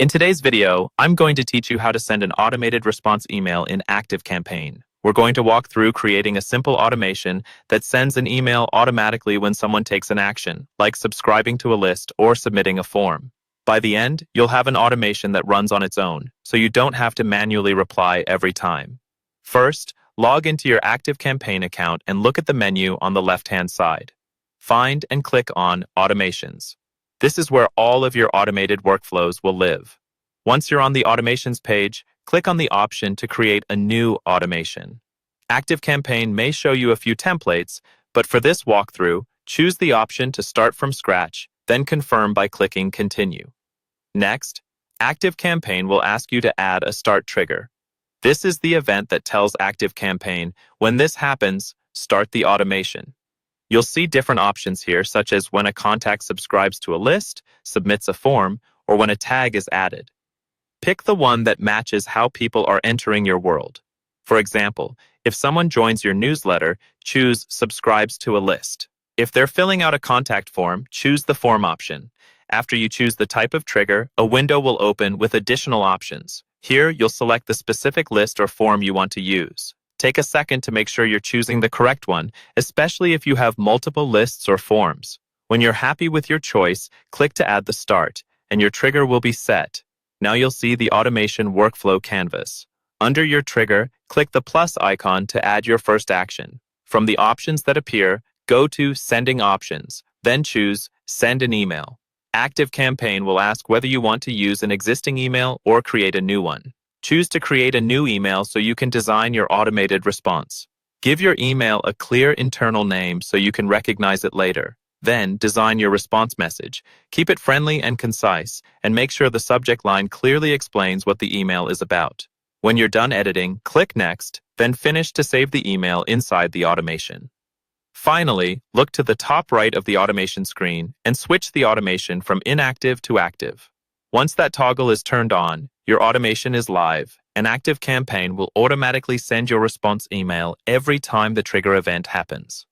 In today's video, I'm going to teach you how to send an automated response email in ActiveCampaign. We're going to walk through creating a simple automation that sends an email automatically when someone takes an action, like subscribing to a list or submitting a form. By the end, you'll have an automation that runs on its own, so you don't have to manually reply every time. First, log into your ActiveCampaign account and look at the menu on the left-hand side. Find and click on Automations. This is where all of your automated workflows will live. Once you're on the Automations page, click on the option to create a new automation. ActiveCampaign may show you a few templates, but for this walkthrough, choose the option to start from scratch, then confirm by clicking Continue. Next, ActiveCampaign will ask you to add a start trigger. This is the event that tells ActiveCampaign, when this happens, start the automation. You'll see different options here, such as when a contact subscribes to a list, submits a form, or when a tag is added. Pick the one that matches how people are entering your world. For example, if someone joins your newsletter, choose Subscribes to a list. If they're filling out a contact form, choose the form option. After you choose the type of trigger, a window will open with additional options. Here, you'll select the specific list or form you want to use. Take a second to make sure you're choosing the correct one, especially if you have multiple lists or forms. When you're happy with your choice, click to add the start, and your trigger will be set. Now you'll see the automation workflow canvas. Under your trigger, click the plus icon to add your first action. From the options that appear, go to Sending Options, then choose Send an Email. ActiveCampaign will ask whether you want to use an existing email or create a new one. Choose to create a new email so you can design your automated response. Give your email a clear internal name so you can recognize it later. Then, design your response message. Keep it friendly and concise, and make sure the subject line clearly explains what the email is about. When you're done editing, click Next, then Finish to save the email inside the automation. Finally, look to the top right of the automation screen and switch the automation from inactive to active. Once that toggle is turned on, your automation is live, and ActiveCampaign will automatically send your response email every time the trigger event happens.